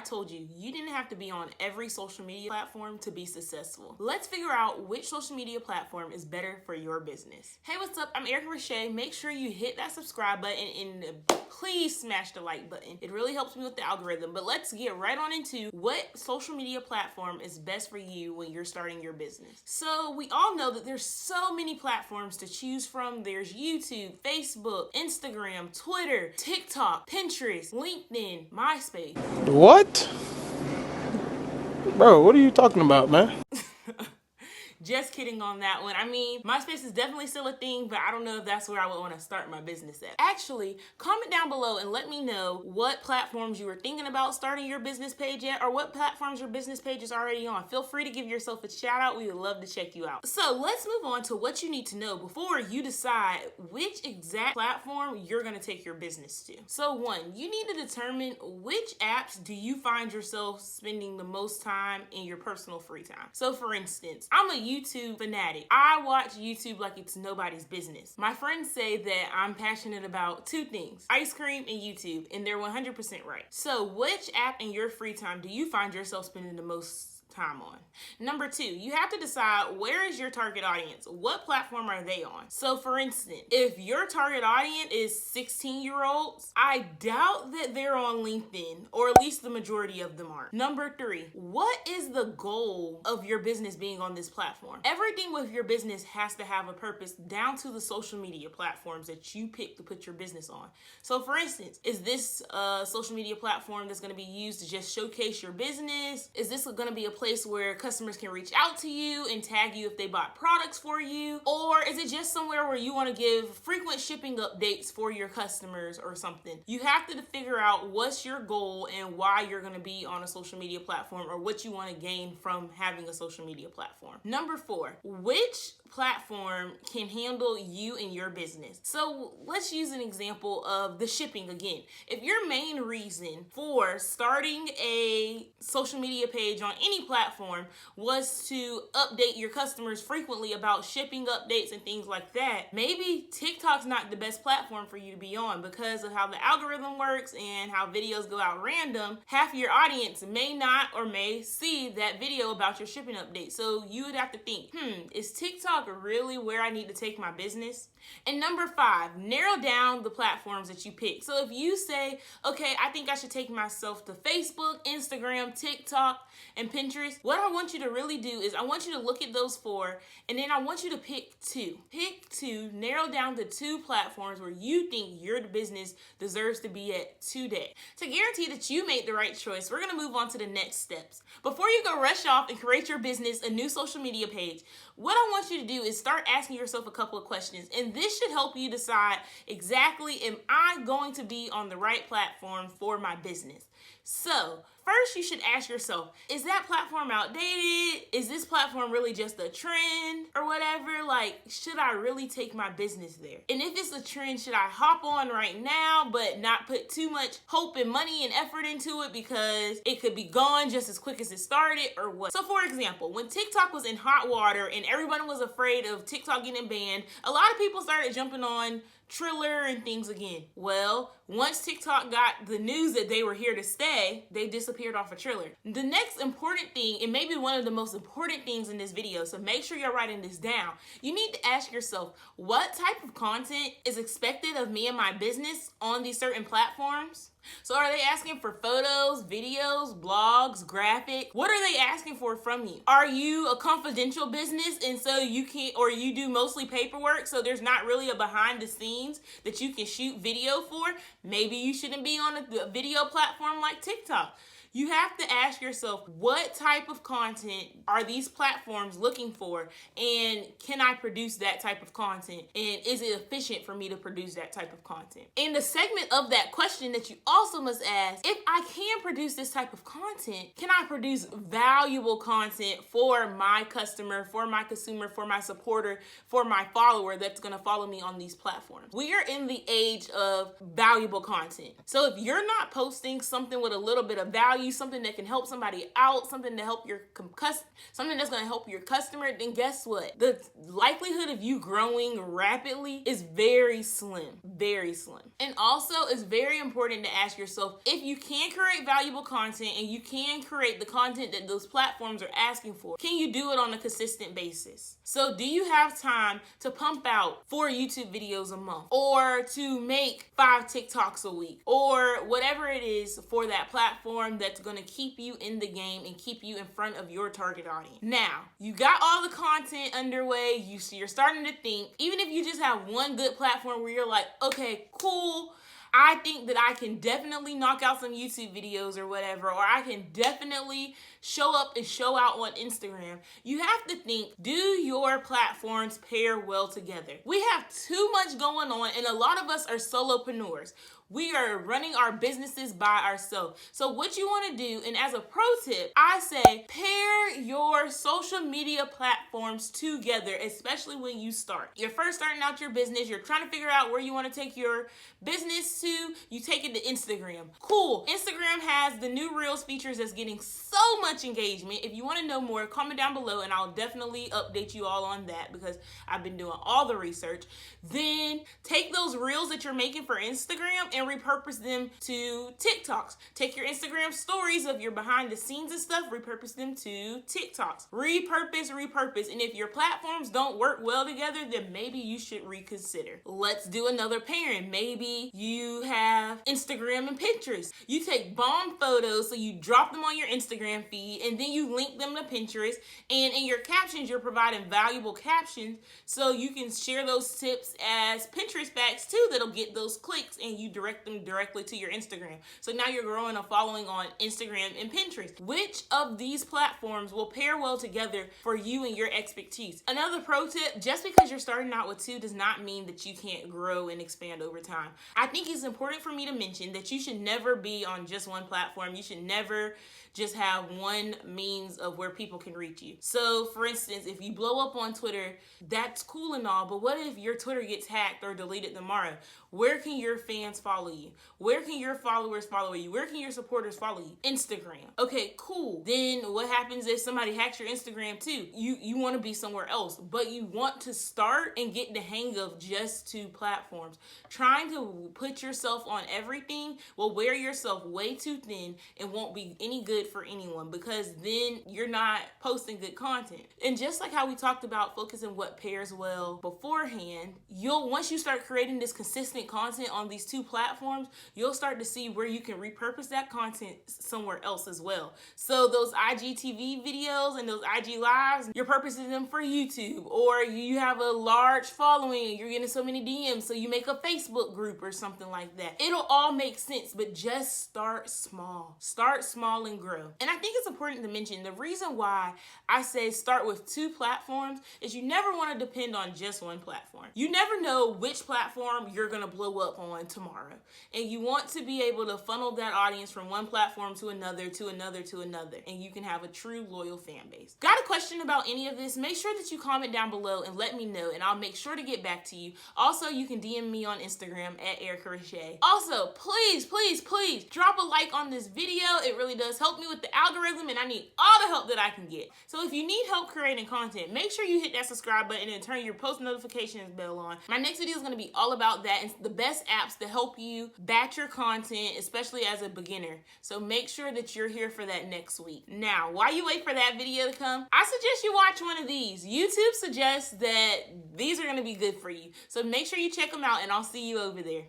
told you, you didn't have to be on every social media platform to be successful. Let's figure out which social media platform is better for your business. Hey, what's up? I'm Rasha. Make sure you hit that subscribe button and please smash the like button. It really helps me with the algorithm. But let's get right on into what social media platform is best for you when you're starting your business. So we all know that there's so many platforms to choose from. There's YouTube, Facebook, Instagram, Twitter, TikTok, Pinterest, LinkedIn, MySpace. What? Bro, what are you talking about, man? Just kidding on that one. I mean, MySpace is definitely still a thing, but I don't know if that's where I would want to start my business at. Actually, comment down below and let me know what platforms you were thinking about starting your business page at, or what platforms your business page is already on. Feel free to give yourself a shout out. We would love to check you out. So let's move on to what you need to know before you decide which exact platform you're going to take your business to. So one, you need to determine which apps do you find yourself spending the most time in your personal free time. So for instance, I'm a YouTube fanatic. I watch YouTube like it's nobody's business. My friends say that I'm passionate about two things, ice cream and YouTube, and they're 100% right. So which app in your free time do you find yourself spending the most time on? Number two, you have to decide, where is your target audience? What platform are they on? So for instance, if your target audience is 16-year-olds, I doubt that they're on LinkedIn, or at least the majority of them aren't. Number three, what is the goal of your business being on this platform? Everything with your business has to have a purpose, down to the social media platforms that you pick to put your business on. So for instance, is this a social media platform that's going to be used to just showcase your business? Is this going to be a place where customers can reach out to you and tag you if they bought products for you? Or is it just somewhere where you want to give frequent shipping updates for your customers or something? You have to figure out what's your goal and why you're going to be on a social media platform, or what you want to gain from having a social media platform. Number four, which platform can handle you and your business? So let's use an example of the shipping again. If your main reason for starting a social media page on any platform was to update your customers frequently about shipping updates and things like that, maybe TikTok's not the best platform for you to be on, because of how the algorithm works and how videos go out random. Half your audience may not or may see that video about your shipping update. So you would have to think, is TikTok really where I need to take my business? And number five, narrow down the platforms that you pick. So if you say, okay, I think I should take myself to Facebook, Instagram, TikTok, and Pinterest, what I want you to really do is I want you to look at those four, and then I want you to pick two. Pick two, narrow down to two platforms where you think your business deserves to be at today. To guarantee that you made the right choice, we're going to move on to the next steps. Before you go rush off and create your business a new social media page, what I want you to do is start asking yourself a couple of questions, and this should help you decide exactly, am I going to be on the right platform for my business? So first, you should ask yourself, is that platform outdated? Is this platform really just a trend or whatever? Like, should I really take my business there? And if it's a trend, should I hop on right now but not put too much hope and money and effort into it because it could be gone just as quick as it started, or what? So for example, when TikTok was in hot water and everyone was afraid of TikTok getting banned, a lot of people started jumping on Triller and things again. Well, once TikTok got the news that they were here to stay, they disappeared off of Triller. The next important thing, and maybe one of the most important things in this video, so make sure you're writing this down, you need to ask yourself, what type of content is expected of me and my business on these certain platforms? So are they asking for photos, videos, blogs, graphic? What are they asking for from you? Are you a confidential business and so you can't, or you do mostly paperwork, so there's not really a behind the scenes that you can shoot video for? Maybe you shouldn't be on a video platform like TikTok. You have to ask yourself, what type of content are these platforms looking for? And can I produce that type of content? And is it efficient for me to produce that type of content? In the segment of that question that you also must ask, if I can produce this type of content, can I produce valuable content for my customer, for my consumer, for my supporter, for my follower that's gonna follow me on these platforms? We are in the age of valuable content. So if you're not posting something with a little bit of value value, something that can help somebody out, something to help something that's going to help your customer, then guess what? The likelihood of you growing rapidly is very slim, very slim. And also, it's very important to ask yourself, if you can create valuable content and you can create the content that those platforms are asking for, can you do it on a consistent basis? So do you have time to pump out 4 YouTube videos a month, or to make 5 TikToks a week, or whatever it is for that platform that's going to keep you in the game and keep you in front of your target audience? Now, you got all the content underway, you're starting to think, even if you just have one good platform where you're like, okay, cool, I think that I can definitely knock out some YouTube videos or whatever, or I can definitely show up and show out on Instagram. You have to think, do your platforms pair well together? We have too much going on, and a lot of us are solopreneurs. We are running our businesses by ourselves. So what you want to do, and as a pro tip, I say pair your social media platforms together, especially when you start. You're first starting out your business, you're trying to figure out where you want to take your business to, you take it to Instagram. Cool. Instagram has the new Reels features that's getting so much engagement. If you want to know more, comment down below and I'll definitely update you all on that because I've been doing all the research. Then take those Reels that you're making for Instagram and repurpose them to TikToks. Take your Instagram stories of your behind the scenes and stuff, repurpose them to TikToks. Repurpose. And if your platforms don't work well together, then maybe you should reconsider. Let's do another pairing. Maybe you have Instagram and Pinterest. You take bomb photos, so you drop them on your Instagram feed and then you link them to Pinterest, and in your captions you're providing valuable captions so you can share those tips as Pinterest facts too that'll get those clicks, and you direct them directly to your Instagram. So now you're growing a following on Instagram and Pinterest. Which of these platforms will pair well together for you and your expertise? Another pro tip, just because you're starting out with 2 does not mean that you can't grow and expand over time. I think it's important for me to mention that you should never be on just one platform. You should never just have one means of where people can reach you. So for instance, if you blow up on Twitter, that's cool and all, but what if your Twitter gets hacked or deleted tomorrow? Where can your fans follow you? Where can your followers follow you? Where can your supporters follow you? Instagram. Okay, cool. Then what happens if somebody hacks your Instagram too? You want to be somewhere else, but you want to start and get the hang of just 2 platforms. Trying to put yourself on everything will wear yourself way too thin and won't be any good for anyone, because then you're not posting good content. And just like how we talked about focusing what pairs well beforehand, once you start creating this consistent content on these 2 platforms, you'll start to see where you can repurpose that content somewhere else as well. So those IGTV videos and those IG lives, you're purposing them for YouTube, or you have a large following, you're getting so many DMs, so you make a Facebook group or something like that. It'll all make sense, but just start small. Start small and grow. And I think it's important to mention the reason why I say start with 2 platforms is you never want to depend on just one platform. You never know which platform you're going to blow up on tomorrow. And you want to be able to funnel that audience from one platform to another, to another, to another. And you can have a true loyal fan base. Got a question about any of this? Make sure that you comment down below and let me know, and I'll make sure to get back to you. Also, you can DM me on Instagram at Erica Rasha. Also, please drop a like on this video. It really does help me with the algorithm, and I need all the help that I can get. So if you need help creating content, make sure you hit that subscribe button and turn your post notifications bell on. My next video is going to be all about that and the best apps to help you batch your content, especially as a beginner. So make sure that you're here for that next week. Now, while you wait for that video to come, I suggest you watch one of these. YouTube suggests that these are going to be good for you. So make sure you check them out, and I'll see you over there.